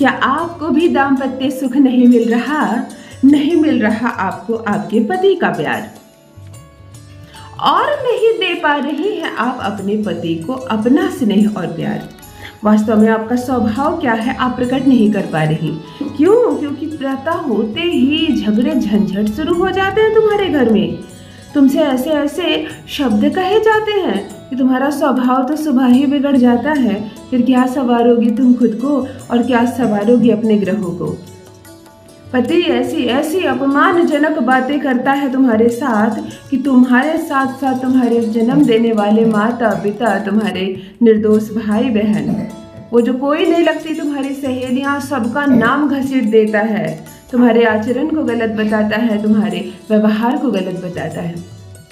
क्या आपको भी दाम्पत्य सुख नहीं मिल रहा? नहीं मिल रहा आपको आपके पति का प्यार, और नहीं दे पा रही हैं आप अपने पति को अपना स्नेह और प्यार। वास्तव में आपका स्वभाव क्या है आप प्रकट नहीं कर पा रही। क्यों? क्योंकि प्रातः होते ही झगड़े झंझट शुरू हो जाते हैं तुम्हारे घर में। तुमसे ऐसे ऐसे शब्द कहे जाते हैं कि तुम्हारा स्वभाव तो सुबह ही बिगड़ जाता है। फिर क्या संवारोगी तुम खुद को और क्या संवारोगी अपने ग्रहों को। पति ऐसी ऐसी अपमानजनक बातें करता है तुम्हारे साथ कि तुम्हारे साथ साथ तुम्हारे जन्म देने वाले माता पिता, तुम्हारे निर्दोष भाई बहन, वो जो कोई नहीं लगती तुम्हारी सहेलियां, सबका नाम घसीट देता है। तुम्हारे आचरण को गलत बताता है, तुम्हारे व्यवहार को गलत बताता है।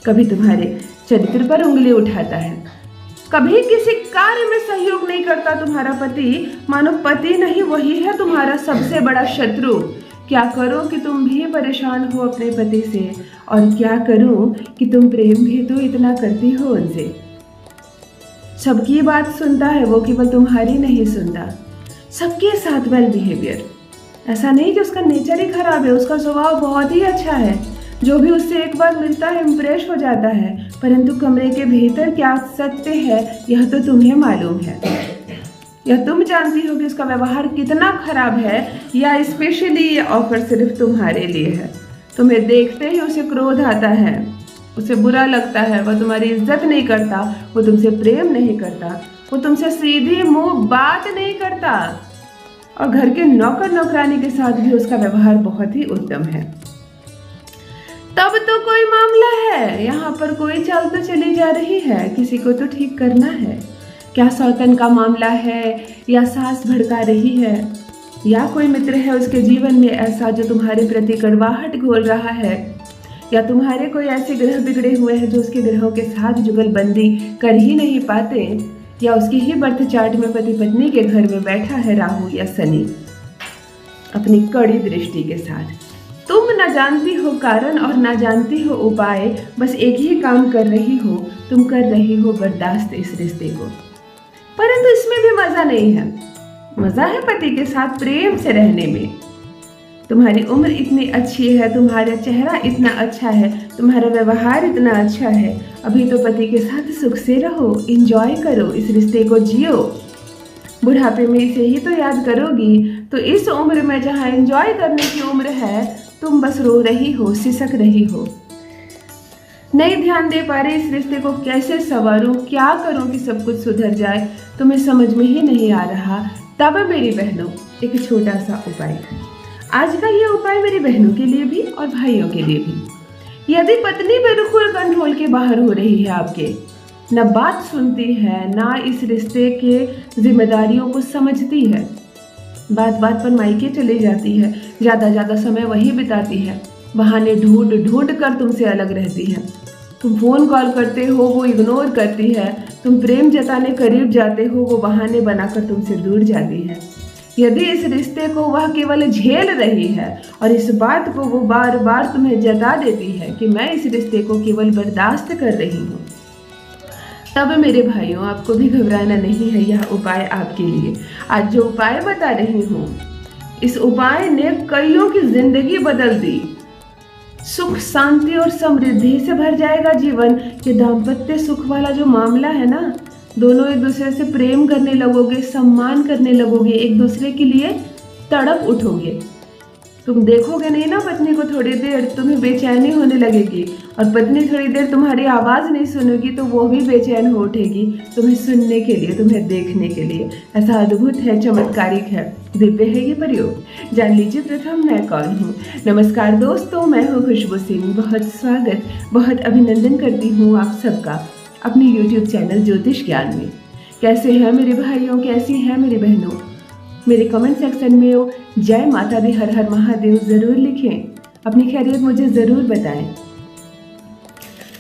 कभी तुम्हारे चरित्र पर उंगली उठाता है, कभी किसी कार्य में सहयोग नहीं करता तुम्हारा पति। मानो पति नहीं वही है तुम्हारा सबसे बड़ा शत्रु। क्या करो कि तुम भी परेशान हो अपने पति से, और क्या करूं कि तुम प्रेम भी तो इतना करती हो उनसे। सबकी बात सुनता है वो, केवल तुम्हारी नहीं सुनता। सबके साथ वेल बिहेवियर, ऐसा नहीं कि उसका नेचर ही खराब है, उसका स्वभाव बहुत ही अच्छा है। जो भी उससे एक बार मिलता है इम्प्रेस हो जाता है, परंतु कमरे के भीतर क्या सत्य है यह तो तुम्हें मालूम है। यह तुम जानती हो कि उसका व्यवहार कितना खराब है, या स्पेशली ये ऑफर सिर्फ तुम्हारे लिए है। तुम्हें देखते ही उसे क्रोध आता है, उसे बुरा लगता है, वह तुम्हारी इज्जत नहीं करता, वो तुमसे प्रेम नहीं करता, वो तुमसे सीधी मुंह बात नहीं करता, और घर के नौकर नौकरानी के साथ भी उसका व्यवहार बहुत ही उत्तम है। तब तो कोई मामला है, यहाँ पर कोई चाल तो चली जा रही है, किसी को तो ठीक करना है। क्या सौतन का मामला है, या सास भड़का रही है, या कोई मित्र है उसके जीवन में ऐसा जो तुम्हारे प्रति कड़वाहट घोल रहा है, या तुम्हारे कोई ऐसे ग्रह बिगड़े हुए हैं जो उसके ग्रहों के साथ जुगलबंदी कर ही नहीं पाते, या उसकी ही बर्थ चार्ट में पति पत्नी के घर में बैठा है राहु या शनि अपनी कड़ी दृष्टि के साथ। तुम न जानती हो कारण और न जानती हो उपाय, बस एक ही काम कर रही हो, तुम कर रही हो बर्दाश्त इस रिश्ते को। परंतु इसमें भी मजा नहीं है। मजा है पति के साथ प्रेम से रहने में। तुम्हारी उम्र इतनी अच्छी है, तुम्हारा चेहरा इतना अच्छा है, तुम्हारा व्यवहार इतना अच्छा है। अभी तो पति के साथ सुख से रहो, एंजॉय करो, इस रिश्ते को जियो। बुढ़ापे में इसे ही तो याद करोगी। तो इस उम्र में जहाँ एंजॉय करने की उम्र है, तुम बस रो रही हो, सिसक रही हो, नहीं ध्यान दे पा रहे इस रिश्ते को कैसे संवारूं, क्या करूं कि सब कुछ सुधर जाए, तुम्हें समझ में ही नहीं आ रहा। तब मेरी बहनों एक छोटा सा उपाय। आज का ये उपाय मेरी बहनों के लिए भी और भाइयों के लिए भी। यदि पत्नी बिल्कुल कंट्रोल के बाहर हो रही है, आपके न बात सुनती है, ना इस रिश्ते के जिम्मेदारियों को समझती है, बात बात पर मायके चली जाती है, ज़्यादा समय वही बिताती है, बहाने ढूंढ ढूंढ कर तुमसे अलग रहती है। तुम फोन कॉल करते हो वो इग्नोर करती है, तुम प्रेम जताने करीब जाते हो वो बहाने बनाकर तुमसे दूर जाती है। यदि इस रिश्ते को वह केवल झेल रही है और इस बात को वो बार बार तुम्हें जता देती है कि मैं इस रिश्ते को केवल बर्दाश्त कर रही हूँ, तब मेरे भाइयों आपको भी घबराना नहीं है। यह उपाय आपके लिए। आज जो उपाय बता रही हूँ, इस उपाय ने कईयों की जिंदगी बदल दी। सुख शांति और समृद्धि से भर जाएगा जीवन। ये दाम्पत्य सुख वाला जो मामला है ना, दोनों एक दूसरे से प्रेम करने लगोगे, सम्मान करने लगोगे, एक दूसरे के लिए तड़प उठोगे। तुम देखोगे नहीं ना पत्नी को, थोड़ी देर तुम्हें बेचैनी होने लगेगी, और पत्नी थोड़ी देर तुम्हारी आवाज़ नहीं सुनेगी तो वो भी बेचैन हो उठेगी तुम्हें सुनने के लिए, तुम्हें देखने के लिए। ऐसा अद्भुत है, चमत्कारिक है, दिव्य है ये प्रयोग। जान लीजिए प्रथम मैं कौन हूँ। नमस्कार दोस्तों, मैं हूँ खुशबू सिंह। बहुत स्वागत, बहुत अभिनंदन करती हूँ आप सबका अपने YouTube चैनल ज्योतिष ज्ञान में। कैसे हैं मेरे भाइयों, कैसी हैं मेरी बहनों? मेरे कमेंट सेक्शन में जय माता दी, हर हर महादेव ज़रूर लिखें। अपनी खैरियत मुझे ज़रूर बताएं।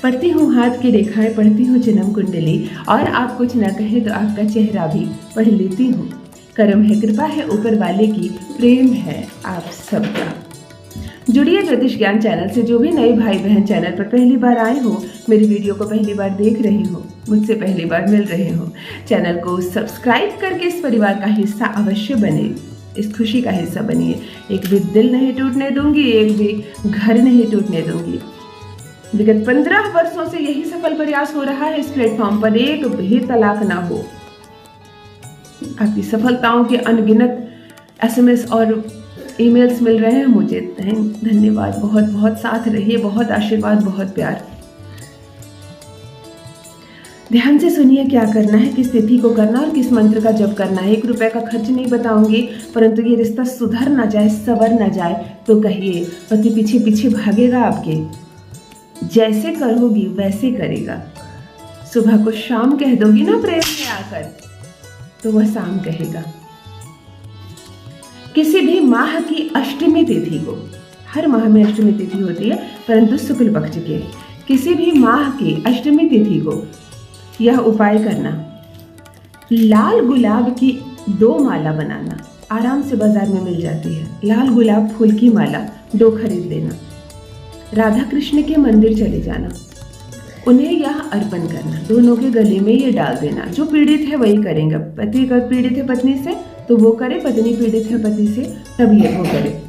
पढ़ती हूँ हाथ की रेखाएं, पढ़ती हूँ जन्म कुंडली, और आप कुछ ना कहें तो आपका चेहरा भी पढ़ लेती हूँ। कर्म है, कृपा है ऊपर वाले की, प्रेम है आप सबका। जुड़िए ज्योतिष ज्ञान चैनल से। जो भी नए भाई बहन चैनल पर पहली बार आए हो, मेरी वीडियो को पहली बार देख रहे हो, मुझसे पहली बार मिल रहे हो, चैनल को सब्सक्राइब करके इस परिवार का हिस्सा अवश्य बने। इस खुशी का हिस्सा बनिए। एक भी दिल नहीं टूटने दूंगी, एक भी घर नहीं टूटने दूंगी। विगत 15 वर्षों से यही सफल प्रयास हो रहा है इस प्लेटफॉर्म पर, एक भी तलाक ना हो। आपकी सफलताओं के अनगिनत SMS और ईमेल्स मिल रहे हैं मुझे। धन्यवाद, बहुत बहुत साथ रहिए, बहुत आशीर्वाद, बहुत प्यार। ध्यान से सुनिए क्या करना है, किस तिथि को करना और किस मंत्र का जप करना है। 1 रुपए का खर्च नहीं बताऊंगी, परंतु ये रिश्ता सुधर ना जाए, सवर ना जाए तो कहिए। पति पीछे पीछे भागेगा आपके, जैसे करोगी वैसे करेगा। सुबह को शाम कह दोगी ना प्रेम में आकर, तो वह शाम कहेगा। किसी भी माह की अष्टमी तिथि को, हर माह में अष्टमी तिथि होती है परंतु शुक्ल पक्ष के, किसी भी माह की अष्टमी तिथि को यह उपाय करना। लाल गुलाब की 2 माला बनाना, आराम से बाजार में मिल जाती है। लाल गुलाब फूल की माला 2 खरीद लेना। राधा कृष्ण के मंदिर चले जाना, उन्हें यह अर्पण करना, दोनों के गले में ये डाल देना। जो पीड़ित है वही करेंगे। पति का पीड़ित है पत्नी से तो वो करे, पत्नी पीड़ित है पति से तब ये वो करे।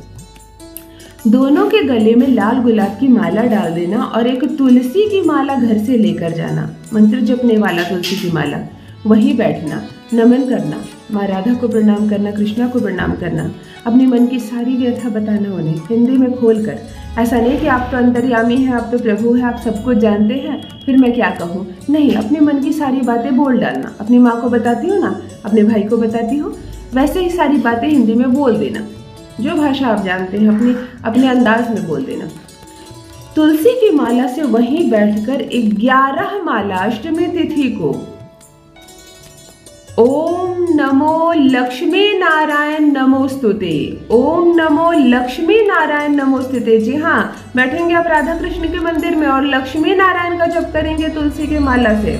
दोनों के गले में लाल गुलाब की माला डाल देना और एक तुलसी की माला घर से लेकर जाना। मंत्र जपने वाला तुलसी की माला, वहीं बैठना, नमन करना, माँ राधा को प्रणाम करना, कृष्णा को प्रणाम करना। अपने मन की सारी व्यथा बताना उन्हें हिंदी में खोलकर। ऐसा नहीं कि आप तो अंतर्यामी हैं, आप तो प्रभु हैं, आप सब कुछ जानते हैं, फिर मैं क्या कहूँ। नहीं, अपने मन की सारी बातें बोल डालना। अपनी माँ को बताती हो ना, अपने भाई को बताती हो, वैसे ही सारी बातें हिंदी में बोल देना। जो भाषा आप जानते हैं अपने अंदाज में बोल देना। तुलसी की माला से वहीं बैठकर 11 माला अष्टमी तिथि को ओम नमो लक्ष्मी नारायण नमोस्तुते, ओम नमो लक्ष्मी नारायण नमोस्तुते। जी हाँ, बैठेंगे आप राधा कृष्ण के मंदिर में और लक्ष्मी नारायण का जप करेंगे तुलसी की माला से।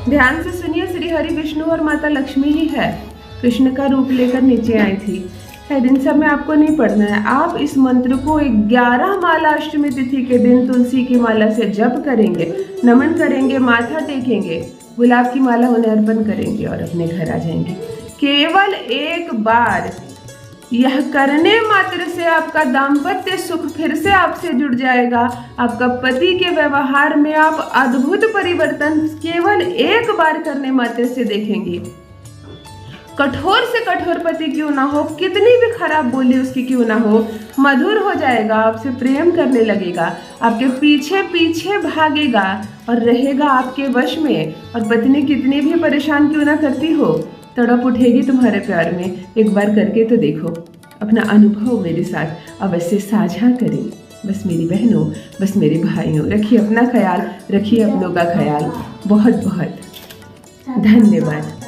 ध्यान से सुनिए, श्री हरि विष्णु और माता लक्ष्मी ही है, कृष्ण का रूप लेकर नीचे आई थी। दिन सब में आपको नहीं पढ़ना है। आप इस मंत्र को 11 माला अष्टमी तिथि के दिन तुलसी की माला से जप करेंगे, नमन करेंगे, माथा टेकेंगे, गुलाब की माला उन्हें अर्पण करेंगे और अपने घर आ जाएंगे। केवल एक बार यह करने मात्र से आपका दाम्पत्य सुख फिर से आपसे जुड़ जाएगा। आपका पति के व्यवहार में आप अद्भुत परिवर्तन केवल एक बार करने मात्र से देखेंगे। कठोर से कठोर पति क्यों ना हो, कितनी भी खराब बोली उसकी क्यों ना हो, मधुर हो जाएगा, आपसे प्रेम करने लगेगा, आपके पीछे पीछे भागेगा और रहेगा आपके वश में। और पत्नी कितनी भी परेशान क्यों ना करती हो, तड़प उठेगी तुम्हारे प्यार में। एक बार करके तो देखो, अपना अनुभव मेरे साथ अवश्य साझा करें। बस मेरी बहनों, बस मेरे भाइयों, रखिए अपना ख्याल, रखिए अपनों का ख्याल। बहुत बहुत धन्यवाद।